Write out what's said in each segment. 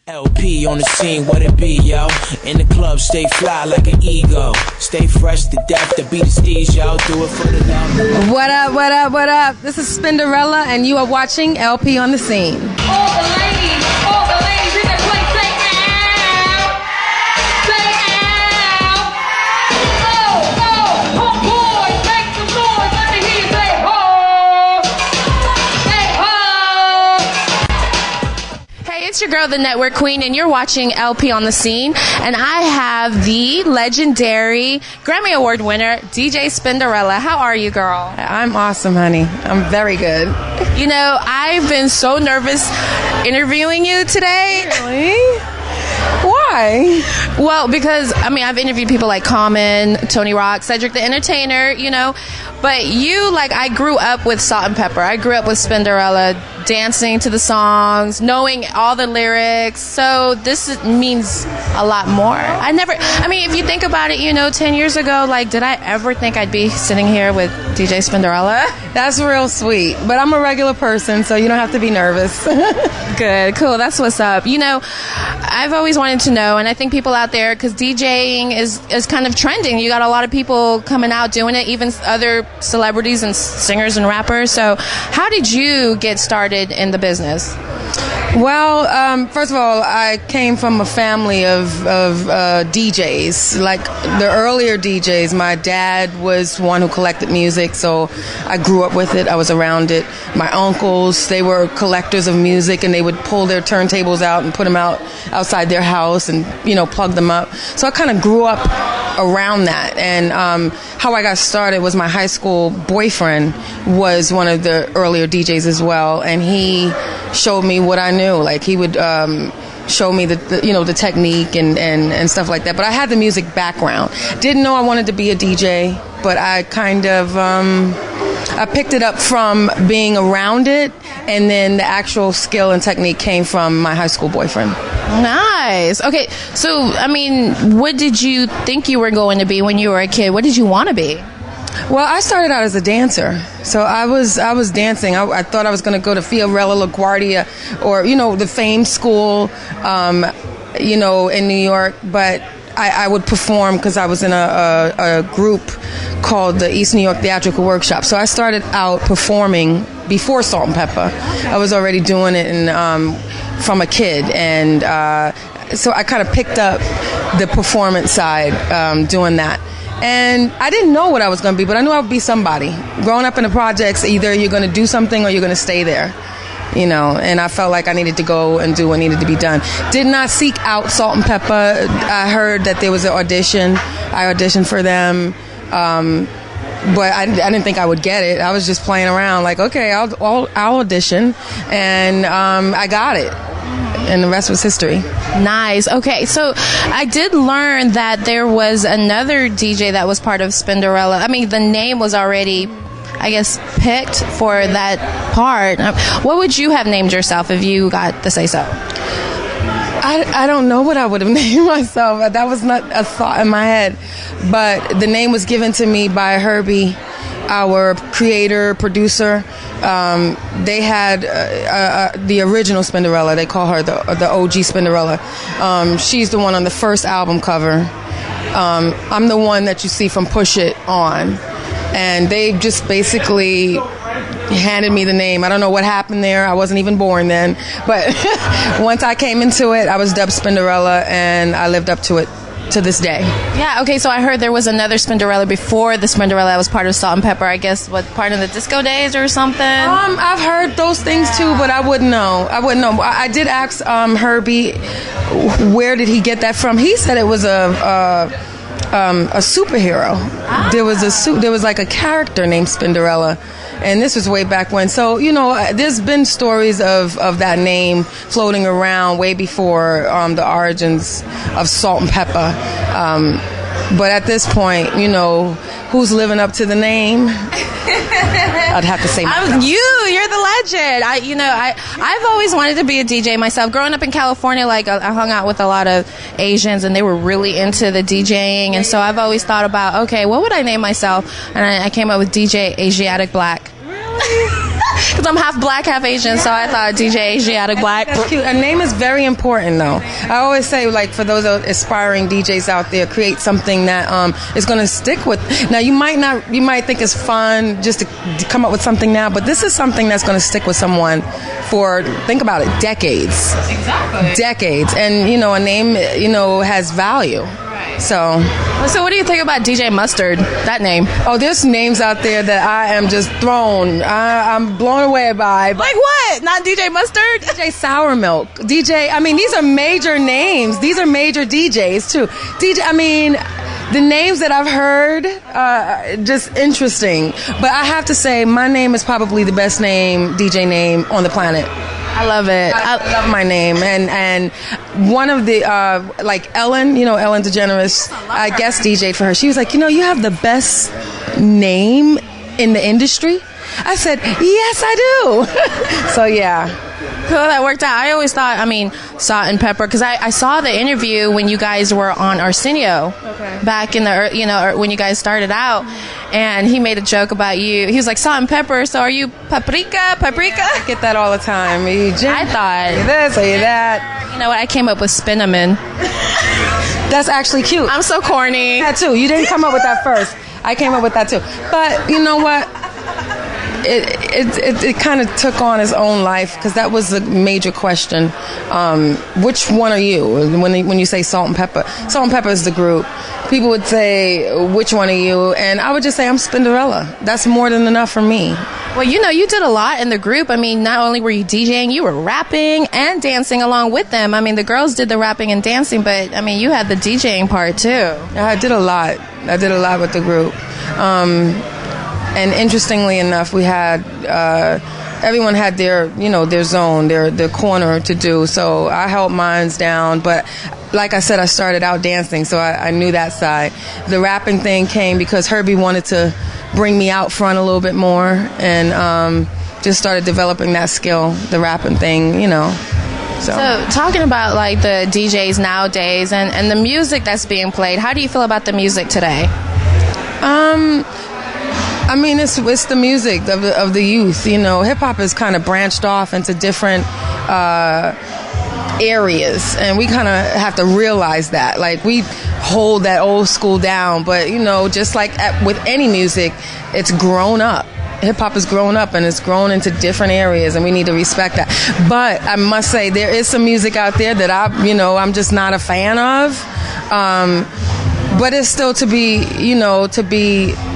LP on the scene, what it be, yo? In the club, stay fly like an ego. Stay fresh to death, to beat the steez, yo. Do it for the love. What up, what up, what up? This is Spinderella, and you are watching LP on the Scene. All the ladies in the place say ow, say ow. Oh, boy, make some noise. Let me hear you say ho, say ho. Hey, it's your girl, the Network Queen, and you're watching LP on the Scene. And I have the legendary Grammy Award winner, DJ Spinderella. How are you, girl? I'm awesome, honey. I'm very good. You know, I've been so nervous interviewing you today. Really? Why? Well, because, I mean, I've interviewed people like Common, Tony Rock, Cedric the Entertainer, you know. But you, like, I grew up with Salt and Pepper. I grew up with Spinderella, dancing to the songs, knowing all the lyrics. So this means a lot more. I mean, if you think about it, you know, 10 years ago, like, did I ever think I'd be sitting here with DJ Spinderella? That's real sweet. But I'm a regular person, so you don't have to be nervous. Good, cool. That's what's up. You know, I've always wanted to know, and I think people out there, because DJing is kind of trending. You got a lot of people coming out doing it, even other celebrities and singers and rappers. So how did you get started in the business? Well, first of all, I came from a family of DJs. Like the earlier DJs, my dad was one who collected music, so I grew up with it. I was around it. My uncles, they were collectors of music, and they would pull their turntables out and put them outside their house and, you know, plug them up. So I kind of grew up around that. And how I got started was my high school boyfriend was one of the earlier DJs as well, and he showed me what I knew. Like he would show me the technique and stuff like that. But I had the music background. Didn't know I wanted to be a DJ, but I kind of I picked it up from being around it, and then the actual skill and technique came from my high school boyfriend. Nice. Okay, so I mean, what did you think you were going to be when you were a kid? What did you want to be? Well, I started out as a dancer, so I was dancing. I thought I was going to go to Fiorella LaGuardia or, you know, the Fame School, you know, in New York, but I would perform because I was in a group called the East New York Theatrical Workshop. So I started out performing before Salt and Pepper. I was already doing it from a kid, and so I kind of picked up the performance side doing that. And I didn't know what I was going to be, but I knew I would be somebody. Growing up in the projects, either you're going to do something or you're going to stay there, you know. And I felt like I needed to go and do what needed to be done. Did not seek out Salt and Pepper. I heard that there was an audition. I auditioned for them, but I didn't think I would get it. I was just playing around, like, okay, I'll audition, and I got it. And the rest was history. Nice. Okay, so I did learn that there was another DJ that was part of Spinderella. I mean, the name was already, I guess, picked for that part. What would you have named yourself if you got to say so? I don't know what I would have named myself. That was not a thought in my head. But the name was given to me by Herbie, our creator, producer. They had the original Spinderella. They call her the OG Spinderella. She's the one on the first album cover. I'm the one that you see from Push It On. And they just basically handed me the name. I don't know what happened there. I wasn't even born then. But once I came into it, I was dubbed Spinderella, and I lived up to it to this day. Yeah, okay, so I heard there was another Spinderella before the Spinderella that was part of Salt and Pepper, I guess, what, part of the disco days or something? I've heard those things too, but I wouldn't know. I did ask Herbie, where did he get that from? He said it was a superhero. There was like a character named Spinderella, and this was way back when. So, you know, there's been stories of that name floating around way before the origins of Salt and Pepper. But at this point, you know, who's living up to the name? I'd have to say myself. You're the legend. I've always wanted to be a DJ myself. Growing up in California, like I hung out with a lot of Asians, and they were really into the DJing, and so I've always thought about, okay, what would I name myself? And I came up with DJ Asiatic Black. Really? Because I'm half black, half Asian, so I thought DJ Asiatic Black. That's cute. A name is very important, though. I always say, like, for those aspiring DJs out there, create something that is going to stick with. Now, you might think it's fun just to come up with something now, but this is something that's going to stick with someone for, think about it, decades. Exactly. Decades. And, a name, has value. So what do you think about DJ Mustard? That name? Oh, there's names out there that I am just thrown. I'm blown away by. Like what? Not DJ Mustard? DJ Sour Milk. DJ. I mean, these are major names. These are major DJs too. The names that I've heard, just interesting. But I have to say, my name is probably the best DJ name on the planet. I love it. I love my name. And one of the, like Ellen, Ellen DeGeneres, I guest DJ'd for her. She was like, you have the best name in the industry. I said, yes, I do. So, yeah. Cool, that worked out. I always thought, Salt and Pepper, because I saw the interview when you guys were on Arsenio back in the, when you guys started out, and he made a joke about you. He was like, Salt and Pepper, so are you paprika? I get that all the time. I thought. Are you this, are you that? You know what? I came up with Spinnerman. That's actually cute. I'm so corny. That too. You didn't come up with that first. I came up with that too. But you know what? It kind of took on its own life because that was a major question. Which one are you? When you say Salt and Pepper, Salt and Pepper is the group. People would say, which one are you? And I would just say, I'm Spinderella. That's more than enough for me. Well, you did a lot in the group. Not only were you DJing, you were rapping and dancing along with them. The girls did the rapping and dancing, but you had the DJing part too. I did a lot. I did a lot with the group. And interestingly enough, we had everyone had their zone, their corner to do. So I held mines down, but like I said, I started out dancing, so I knew that side. The rapping thing came because Herbie wanted to bring me out front a little bit more, and just started developing that skill, the rapping thing, So talking about like the DJs nowadays and the music that's being played, how do you feel about the music today? It's the music of the youth. Hip hop has kind of branched off into different areas, and we kind of have to realize that. Like, we hold that old school down, but just like with any music, it's grown up. Hip hop has grown up and it's grown into different areas, and we need to respect that. But I must say, there is some music out there that I'm just not a fan of. But it's still to be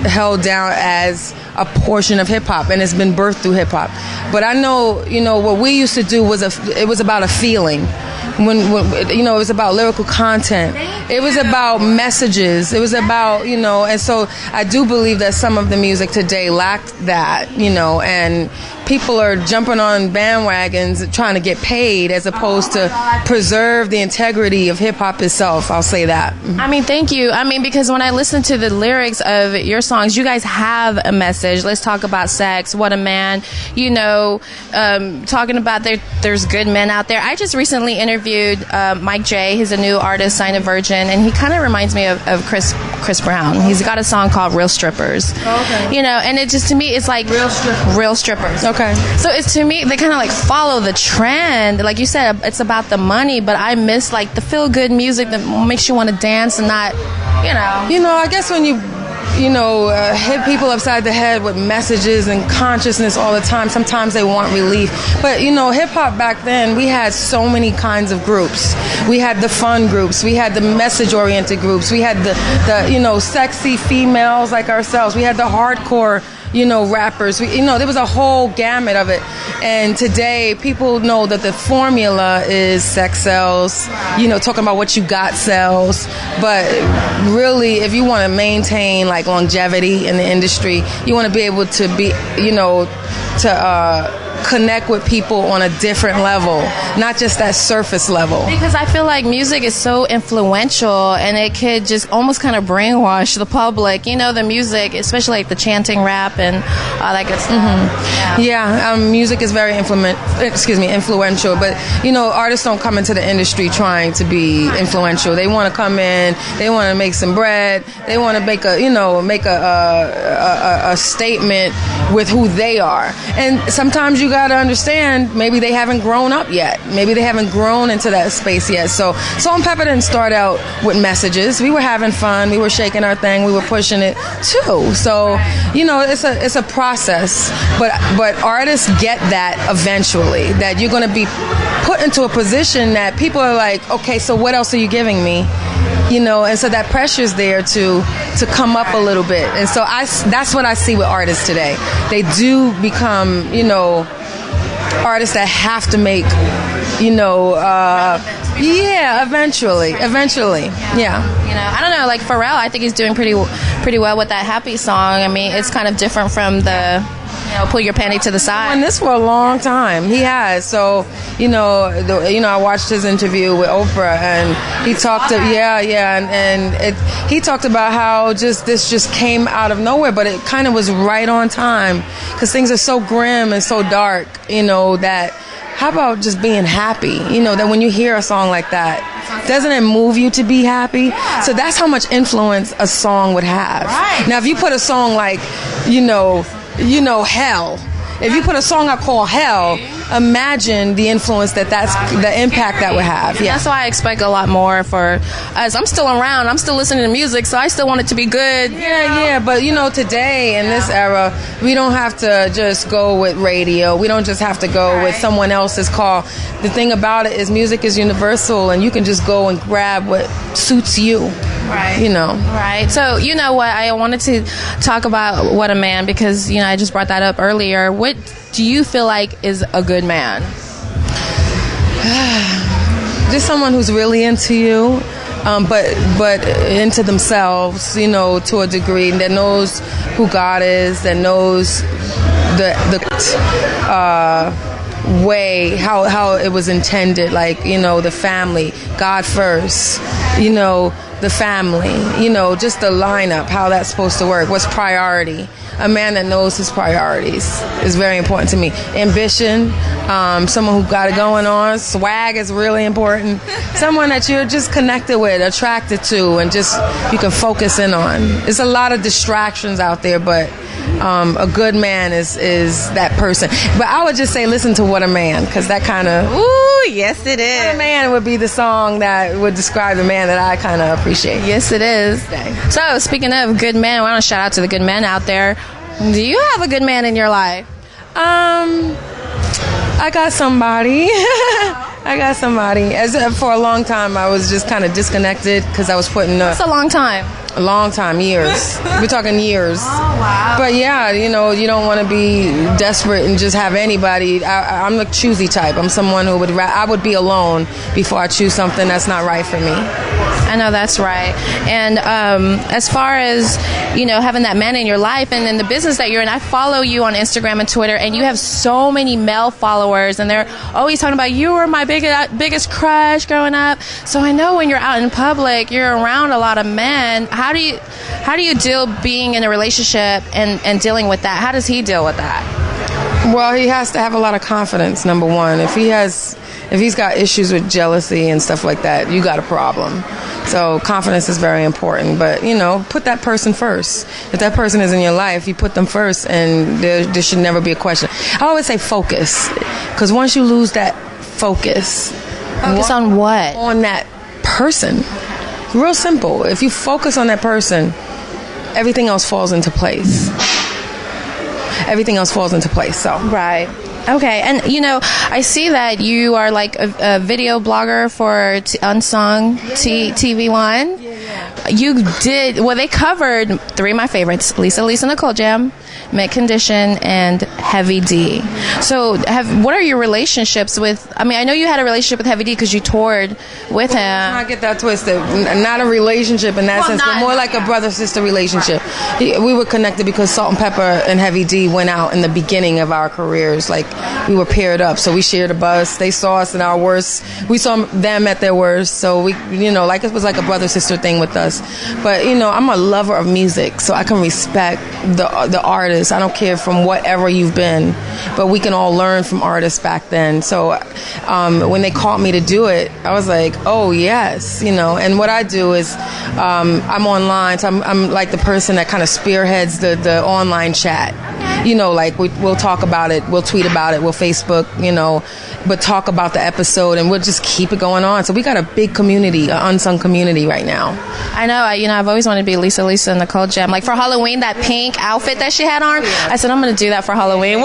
held down as a portion of hip hop, and it's been birthed through hip hop. But I know, what we used to do it was about a feeling. When it was about lyrical content. It was about messages. It was about, and so I do believe that some of the music today lacked that, and people are jumping on bandwagons trying to get paid as opposed to preserve the integrity of hip hop itself. I'll say that. Thank you. Because when I listen to the lyrics of your songs, you guys have a message. Let's talk about sex. What a man. Talking about there's good men out there. I just recently interviewed Mike J. He's a new artist, signed to Virgin, and he kind of reminds me of Chris Brown. He's got a song called Real Strippers. Oh, okay. And it just, to me, it's like Real Strippers. Okay. So it's, to me, they kind of like follow the trend. Like you said, it's about the money, but I miss like the feel good music that makes you want to dance and not, I guess when you hit people upside the head with messages and consciousness all the time, sometimes they want relief. But, hip-hop back then, we had so many kinds of groups. We had the fun groups. We had the message-oriented groups. We had the sexy females like ourselves. We had the hardcore, rappers. There was a whole gamut of it. And today, people know that the formula is sex sells, talking about what you got sells. But really, if you want to maintain like longevity in the industry, you want to be able to be, connect with people on a different level, not just that surface level. Because I feel like music is so influential and it could just almost kind of brainwash the public. You know, the music, especially like the chanting rap and all that good stuff. Yeah, music is very influential. But you know, artists don't come into the industry trying to be influential. They want to come in, they want to make some bread, they want to make a statement with who they are. And sometimes you got to understand, maybe they haven't grown up yet. Maybe they haven't grown into that space yet. So Salt and Pepper didn't start out with messages. We were having fun. We were shaking our thing. We were pushing it too. So, you know, it's a process. But artists get that eventually, that you're going to be put into a position that people are like, okay, so what else are you giving me? You know, and so that pressure's there to come up a little bit. And so that's what I see with artists today. They do become, you know, artists that have to make, you know, eventually. Yeah. You know, I don't know, like Pharrell, I think he's doing pretty well with that Happy song. I mean, it's kind of different from the, you know, pull your panty to the side. And this for a long time, he has. So, you know, I watched his interview with Oprah, and he talked he talked about how this just came out of nowhere, but it kind of was right on time because things are so grim and so dark. You know, that how about just being happy? You know, that when you hear a song like that, doesn't it move you to be happy? So that's how much influence a song would have. Right. Now, if you put a song like, you know, Hell. If you put a song out called Hell, imagine the influence the impact that would have. Yeah. That's why I expect a lot more for us. I'm still around. I'm still listening to music, so I still want it to be good. Yeah. But, you know, today in this era, we don't have to just go with radio. We don't just have to go with someone else's call. The thing about it is music is universal, and you can just go and grab what suits you. Right. You know. Right. So, you know what? I wanted to talk about What a Man because, you know, I just brought that up earlier. What do you feel like is a good man? Just someone who's really into you, but into themselves, you know, to a degree, that knows who God is, that knows the way, how it was intended, like, you know, the family, God first, you know, the family, you know, just the lineup, how that's supposed to work, what's priority. A man that knows his priorities is very important to me. Ambition, someone who got it going on. Swag is really important. Someone that you're just connected with, attracted to, and just you can focus in on. There's a lot of distractions out there, but a good man is that person. But I would just say listen to What a Man, because that kind of... Ooh, yes it is. What a Man would be the song that would describe the man that I kind of appreciate. Yes it is. So, speaking of good men, I want to shout out to the good men out there. Do you have a good man in your life? I got somebody. For a long time, I was just kind of disconnected because I was putting That's a long time. a long time, years. We're talking years. Oh, wow. But yeah, you know, you don't want to be desperate and just have anybody. I'm the choosy type. I'm someone who I would be alone before I choose something that's not right for me. I know that's right. And as far as, you know, having that man in your life and in the business that you're in, I follow you on Instagram and Twitter, and you have so many male followers, and they're always talking about you were my biggest crush growing up. So I know when you're out in public, you're around a lot of men. How do you deal being in a relationship and dealing with that? How does he deal with that? Well, he has to have a lot of confidence, number one. If he's got issues with jealousy and stuff like that, you got a problem. So confidence is very important. But, you know, put that person first. If that person is in your life, you put them first, and there should never be a question. I always say focus, because once you lose that focus on what? On that person. Real simple. If you focus on that person, everything else falls into place. So Right. Okay. And, you know, I see that you are like a video blogger for Unsung TV1. You did, well, they covered three of my favorites, Lisa Nicole Jam, Mint Condition, and Heavy D. So, what are your relationships with? I mean, I know you had a relationship with Heavy D because you toured with him. I get that twisted. Not a relationship in that sense, but more like a brother-sister relationship. We were connected because Salt and Pepper and Heavy D went out in the beginning of our careers. Like, we were paired up, so we shared a bus. They saw us in our worst. We saw them at their worst. So we, like, it was like a brother-sister thing with us. But, I'm a lover of music, so I can respect the artist. I don't care from whatever you've been, but we can all learn from artists back then. So when they called me to do it, I was like, oh, yes, And what I do is I'm online, so I'm like the person that kind of spearheads the online chat. Like we'll talk about it, we'll tweet about it, we'll Facebook, but talk about the episode, and we'll just keep it going on. So we got a big community, an unsung community right now. I know. I've always wanted to be Lisa and Nicole Jam. Like for Halloween, that pink outfit that she had on, I said, I'm going to do that for Halloween.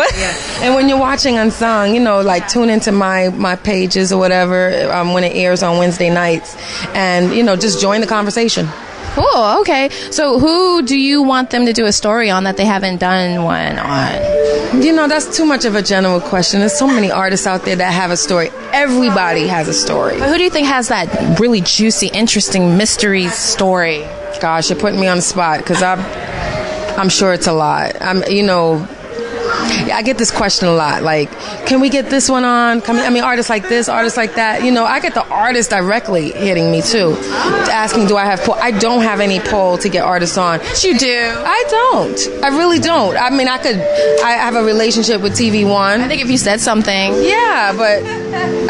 And when you're watching Unsung, like tune into my pages or whatever when it airs on Wednesday nights, and, just join the conversation. Cool. Okay. So who do you want them to do a story on that they haven't done one on? That's too much of a general question. There's so many artists out there that have a story. Everybody has a story. But who do you think has that really juicy, interesting mystery story? Gosh, you're putting me on the spot because I'm sure it's a lot. I get this question a lot. Like, can we get this one on? Artists like this, artists like that. I get the artists directly hitting me too, asking, do I have pull? I don't have any pull to get artists on. Yes, you do. I don't. I really don't. I have a relationship with TV One. I think if you said something. Yeah, but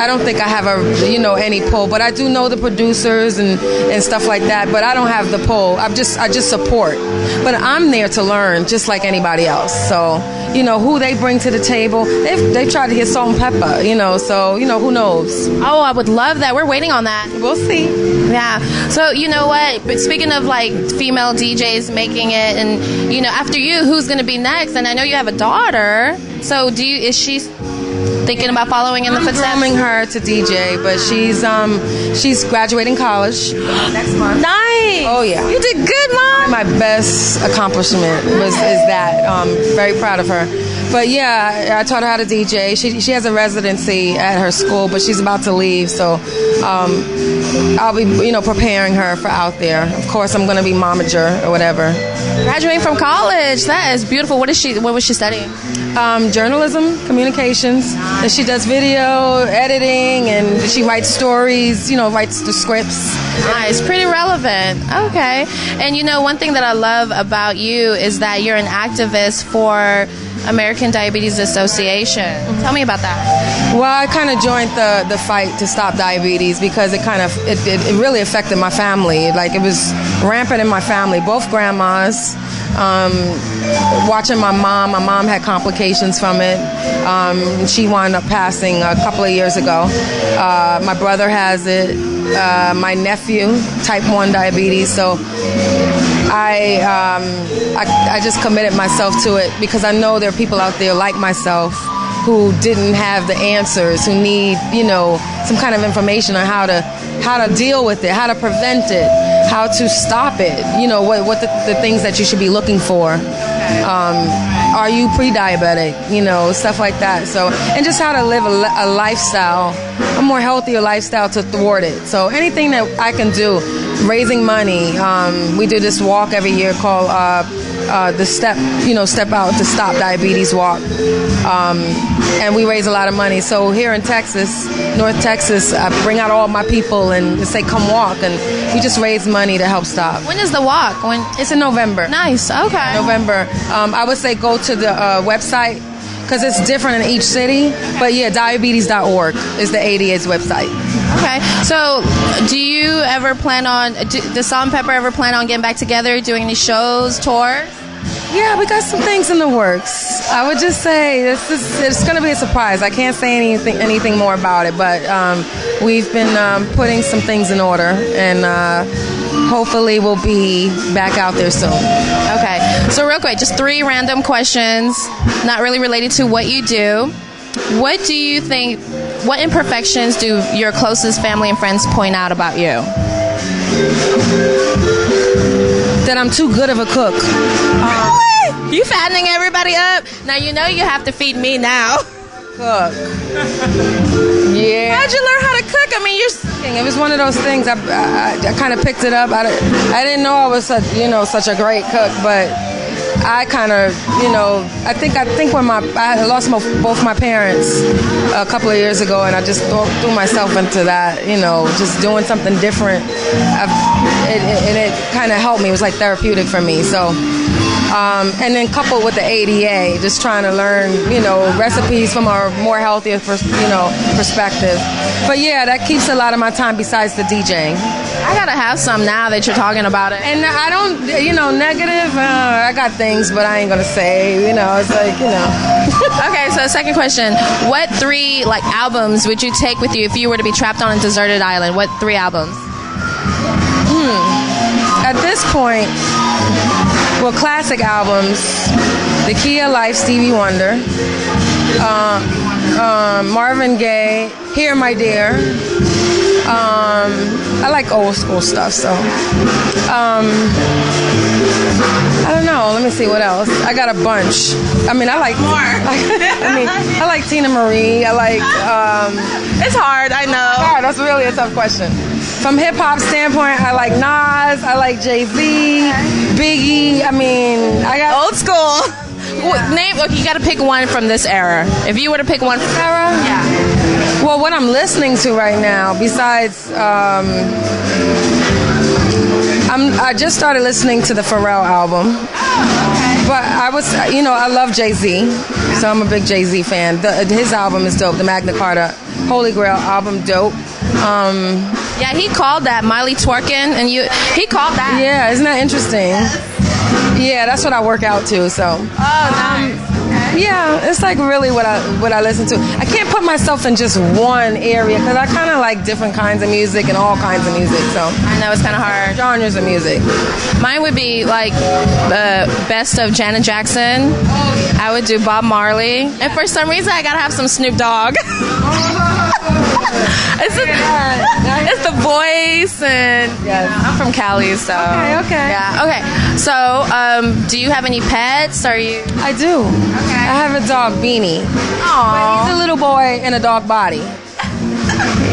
I don't think I have any pull. But I do know the producers and stuff like that. But I don't have the pull. I just support. But I'm there to learn, just like anybody else. So. Who they bring to the table. They've tried to get Salt and Pepper, so, who knows? Oh, I would love that. We're waiting on that. We'll see. Yeah. So, you know what? But speaking of, like, female DJs making it, and, after you, who's going to be next? And I know you have a daughter. So, is she thinking about following in the footsteps? I'm grooming her to DJ, but she's graduating college next month. Nice. Oh, yeah. You did good, Mom. My best accomplishment is that. Very proud of her. But yeah, I taught her how to DJ. She has a residency at her school, but she's about to leave, so I'll be preparing her for out there. Of course, I'm going to be momager or whatever. Graduating from college, that is beautiful. What was she studying? Journalism, communications. Nice. And she does video editing, and she writes stories. Writes the scripts. Nice, pretty relevant. Okay, and one thing that I love about you is that you're an activist for American Diabetes Association. Tell me about that. Well, I kind of joined the fight to stop diabetes because it really affected my family. Like, it was rampant in my family, both grandmas. Watching my mom had complications from it. She wound up passing a couple of years ago. My brother has it. My nephew, type 1 diabetes. So I just committed myself to it because I know there are people out there like myself who didn't have the answers, who need, some kind of information on how to deal with it, how to prevent it, how to stop it, what the things that you should be looking for. Are you pre-diabetic, stuff like that. So, and just how to live a lifestyle, a more healthier lifestyle to thwart it. So anything that I can do, raising money. We do this walk every year called the Step Out to Stop Diabetes Walk. And we raise a lot of money. So here in Texas, North Texas, I bring out all my people and say, come walk. And we just raise money to help stop. When is the walk? It's in November. Nice. Okay. November. I would say go to the website because it's different in each city. But yeah, diabetes.org is the ADA's website. Okay. So do you ever does Salt and Pepper ever plan on getting back together, doing any shows, tours? Yeah, we got some things in the works. I would just say it's going to be a surprise. I can't say anything more about it, but we've been putting some things in order, and hopefully we'll be back out there soon. Okay. So real quick, just 3 random questions, not really related to what you do. What do you think, what imperfections do your closest family and friends point out about you? That I'm too good of a cook. You fattening everybody up? Now you know you have to feed me now. Cook. Yeah. How'd you learn how to cook? I mean, It was one of those things. I kind of picked it up. I didn't know I was such a great cook, but I kind of, I think when I lost both my parents a couple of years ago, and I just threw myself into that, just doing something different. It kind of helped me. It was like therapeutic for me. So, and then coupled with the ADA, just trying to learn, recipes from a more healthier, perspective. But yeah, that keeps a lot of my time besides the DJing. I gotta have some now that you're talking about it. And I don't, negative. I got things, but I ain't gonna say. It's like, Okay, so second question: what 3 albums would you take with you if you were to be trapped on a deserted island? What 3 albums? At this point, classic albums: The Key of Life, Stevie Wonder, Marvin Gaye, Here My Dear. I like old school stuff, so I don't know. Let me see what else. I got a bunch. I mean, I like more. I like Tina Marie. I like. It's hard, I know. Hard. That's really a tough question. From hip hop standpoint, I like Nas. I like Jay-Z, Biggie. I mean, I got old school. Yeah. You got to pick one from this era. If you were to pick one from era, yeah. Well, what I'm listening to right now, besides, I just started listening to the Pharrell album. But I love Jay-Z, so I'm a big Jay-Z fan. His album is dope. The Magna Carta Holy Grail album, dope. Yeah, he called that Miley twerking, and he called that. Yeah, isn't that interesting? Yeah, that's what I work out to. So. Oh, nice. Yeah, it's like really what I listen to. I can't put myself in just one area because I kind of like different kinds of music and all kinds of music. So I know it's kind of hard. Genres of music. Mine would be like the best of Janet Jackson. I would do Bob Marley, and for some reason I gotta have some Snoop Dogg. It's the voice, and I'm from Cali, so okay. Yeah, okay. So, do you have any pets? Are you? I do. Okay. I have a dog, Beanie. Aww. He's a little boy in a dog body.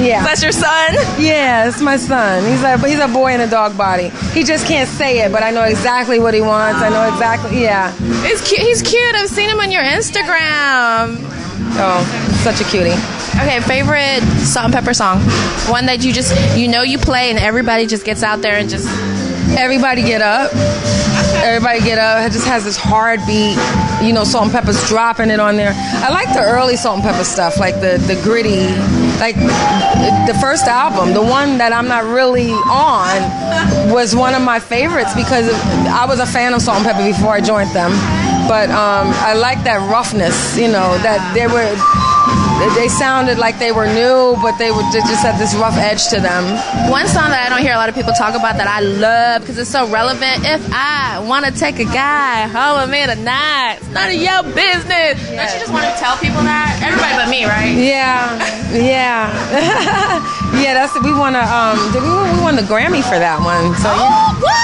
Yeah. That's your son? Yeah, it's my son. He's a boy in a dog body. He just can't say it, but I know exactly what he wants. I know exactly. Yeah. It's cute. He's cute. I've seen him on your Instagram. Oh, such a cutie. Okay, favorite Salt and Pepper song? One that you play and everybody just gets out there and just... Everybody Get Up. Everybody Get Up. It just has this hard beat. Salt and Pepper's dropping it on there. I like the early Salt and Pepper stuff, like the gritty, like the first album. The one that I'm not really on was one of my favorites because I was a fan of Salt and Pepper before I joined them. But I like that roughness, that they sounded like they were new, but they just had this rough edge to them. One song that I don't hear a lot of people talk about that I love because it's so relevant. If I want to take a guy home with me tonight, it's none of your business. Yeah. Don't you just want to tell people that? Everybody but me, right? Yeah. Yeah, we won the Grammy for that one. So what?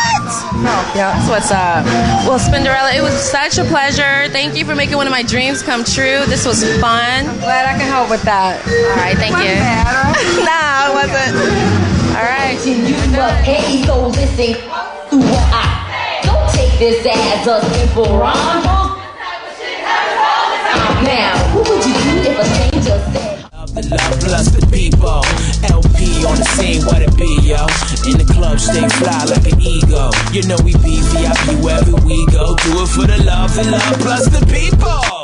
Yeah, that's what's up. Well, Spinderella, it was such a pleasure. Thank you for making one of my dreams come true. This was fun. I'm glad I can help with that. All right, thank you. No, it wasn't. All right. Hey, so listen to what I don't take this as a simple rhyme. Now, who would you do if a stranger said? The love plus the people. LP on the scene, what it be, yo. In the club, stay fly like an ego. We be VIP wherever we go. Do it for the love plus the people.